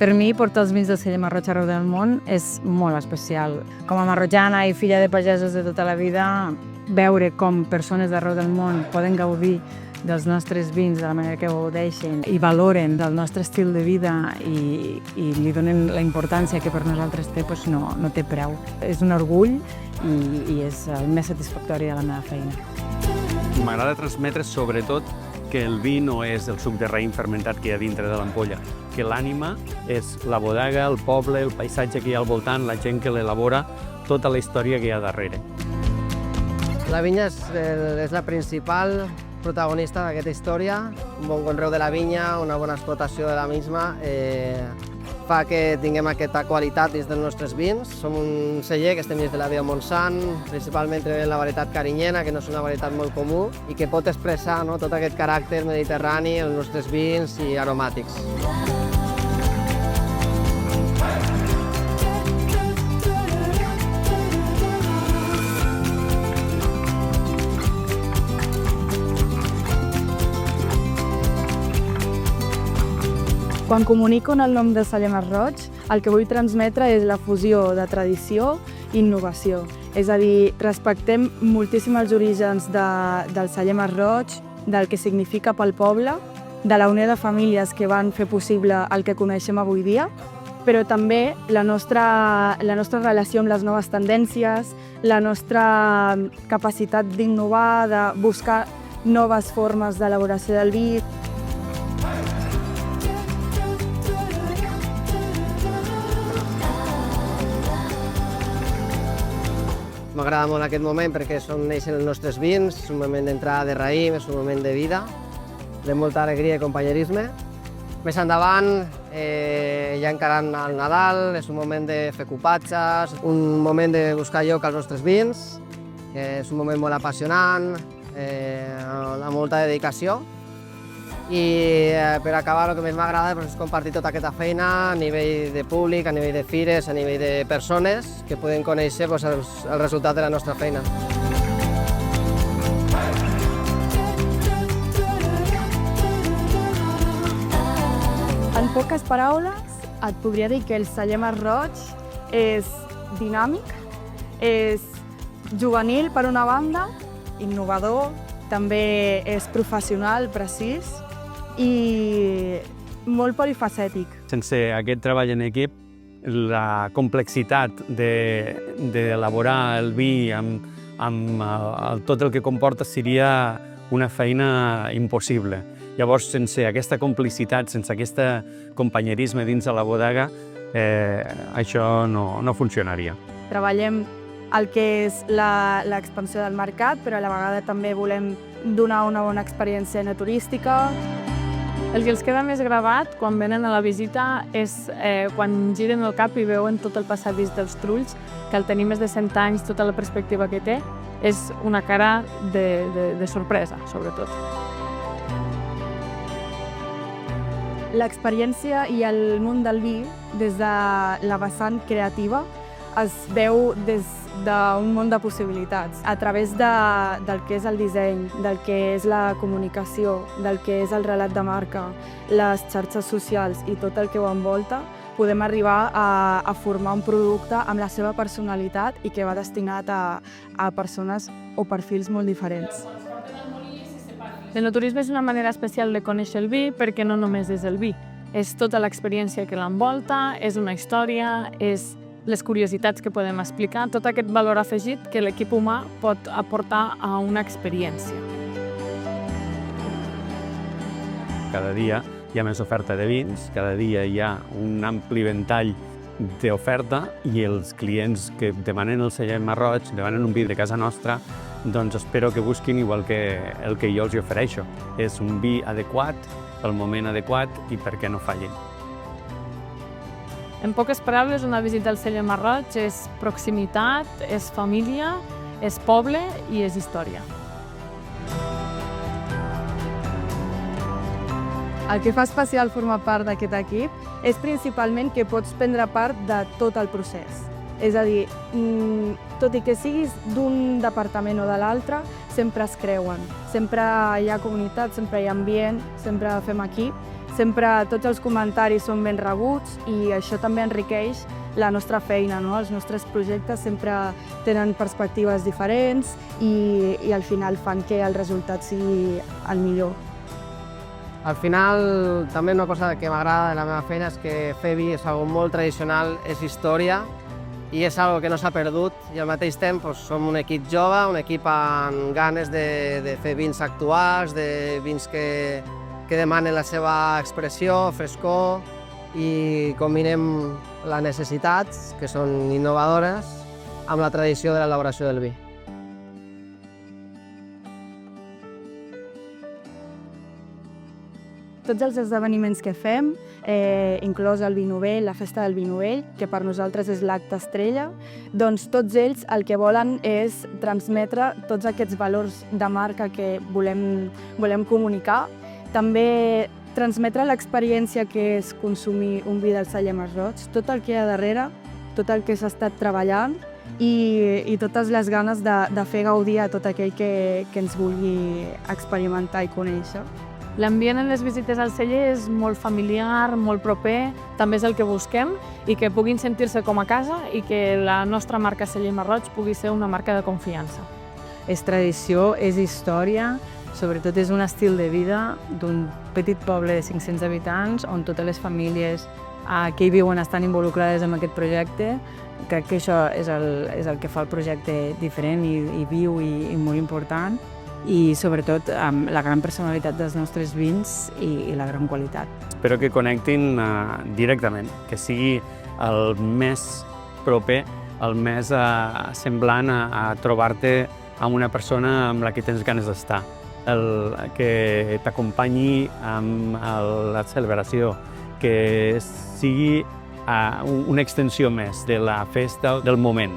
Per mi, portar els vins del celler Marroig arreu del món és molt especial. Com a marrojana i filla de pagesos de tota la vida, veure com persones d'arreu del món poden gaudir dels nostres vins de la manera que gaudeixen i valoren del nostre estil de vida i li donen la importància que per nosaltres té, doncs no té preu. És un orgull i és el més satisfactori de la meva feina. M'agrada transmetre sobretot que el vi no és el suc de raïm fermentat que hi ha dintre de l'ampolla, que l'ànima és la bodega, el poble, el paisatge que hi ha al voltant, la gent que l'elabora, tota la història que hi ha darrere. La vinya és la principal protagonista d'aquesta història. Un bon conreu de la vinya, una bona explotació de la misma, fa que tinguem aquesta qualitat dins dels nostres vins. Som un celler que estem dins de la Via Montsant, principalment treballem la varietat carinyena, que no és una varietat molt comú, i que pot expressar tot aquest caràcter mediterrani en els nostres vins i aromàtics. Quan comunico en el nom del celler Marroig, el que vull transmetre és la fusió de tradició i innovació. És a dir, respectem moltíssim els orígens del celler Marroig, del que significa pel poble, de la unió de famílies que van fer possible el que coneixem avui dia, però també la nostra relació amb les noves tendències, la nostra capacitat d'innovar, de buscar noves formes d'elaboració del vi. M'agrada molt aquest moment perquè és on neixen els nostres vins, és un moment d'entrada de raïm, és un moment de vida, de molta alegria i companyerisme. Més endavant, ja encarant el Nadal, és un moment de fer cupatges, un moment de buscar lloc als nostres vins, és un moment molt apassionant, amb molta dedicació. I per acabar, el que més m'agrada és compartir tota aquesta feina a nivell de públic, a nivell de fires, a nivell de persones que poden conèixer el resultat de la nostra feina. En poques paraules, et podria dir que el celler Marroig és dinàmic, és juvenil per una banda, innovador, també és professional, precís i molt polifacètic. Sense aquest treball en equip, la complexitat d'elaborar el vi amb tot el que comporta seria una feina impossible. Llavors, sense aquesta complicitat, sense aquest companyerisme dins de la bodega, això no funcionaria. Treballem el que és l'expansió del mercat, però a la vegada també volem donar una bona experiència turística. El que els queda més gravat quan venen a la visita és quan giren el cap i veuen tot el passadís dels Trulls, que al tenir més de 100 anys, tota la perspectiva que té, és una cara de sorpresa, sobretot. L'experiència i el món del vi, des de la vessant creativa, es veu des d'un món de possibilitats, a través del que és el disseny, del que és la comunicació, del que és el relat de marca, les xarxes socials i tot el que ho envolta, podem arribar a formar un producte amb la seva personalitat i que va destinat a persones o perfils molt diferents. L'enoturisme és una manera especial de conèixer el vi perquè no només és el vi, és tota l'experiència que l'envolta, és una història, és les curiositats que podem explicar, tot aquest valor afegit que l'equip humà pot aportar a una experiència. Cada dia hi ha més oferta de vins, cada dia hi ha un ampli ventall d'oferta i els clients que demanen el celler Marroig, demanen un vi de casa nostra, doncs espero que busquin igual que el que jo els ofereixo. És un vi adequat, pel moment adequat i perquè no fallin. En poques paraules, una visita al celler Marroig és proximitat, és família, és poble i és història. El que fa especial formar part d'aquest equip és principalment que pots prendre part de tot el procés. És a dir, tot i que siguis d'un departament o de l'altre, sempre es creuen. Sempre hi ha comunitat, sempre hi ha ambient, sempre fem equip Sempre tots els comentaris són ben rebuts i això també enriqueix la nostra feina, no? Els nostres projectes sempre tenen perspectives diferents i al final fan que el resultat sigui el millor. Al final, també una cosa que m'agrada de la meva feina és que fer vi és algo molt tradicional, és història i és algo que no s'ha perdut i al mateix temps som un equip jove, un equip amb ganes de fer vins actuals, de vins que demanen la seva expressió, frescor i combinem les necessitats, que són innovadores, amb la tradició de l'elaboració del vi. Tots els esdeveniments que fem, inclòs el Vi Novell, la Festa del Vi Novell, que per nosaltres és l'acte estrella, doncs tots ells el que volen és transmetre tots aquests valors de marca que volem comunicar. També transmetre l'experiència que és consumir un vi del celler Masroig, tot el que hi ha darrere, tot el que s'ha estat treballant i totes les ganes de fer gaudir a tot aquell que ens vulgui experimentar i conèixer. L'ambient en les visites al celler és molt familiar, molt proper, també és el que busquem, i que puguin sentir-se com a casa i que la nostra marca Celler Masroig pugui ser una marca de confiança. És tradició, és història, sobretot és un estil de vida d'un petit poble de 500 habitants on totes les famílies que hi viuen estan involucrades en aquest projecte. Crec que això és el que fa el projecte diferent i viu i molt important. I sobretot amb la gran personalitat dels nostres vins i la gran qualitat. Espero que connectin directament, que sigui el més proper, el més semblant a trobar-te amb una persona amb la que tens ganes d'estar, que t'acompanyi amb la celebració, que sigui una extensió més de la festa del moment.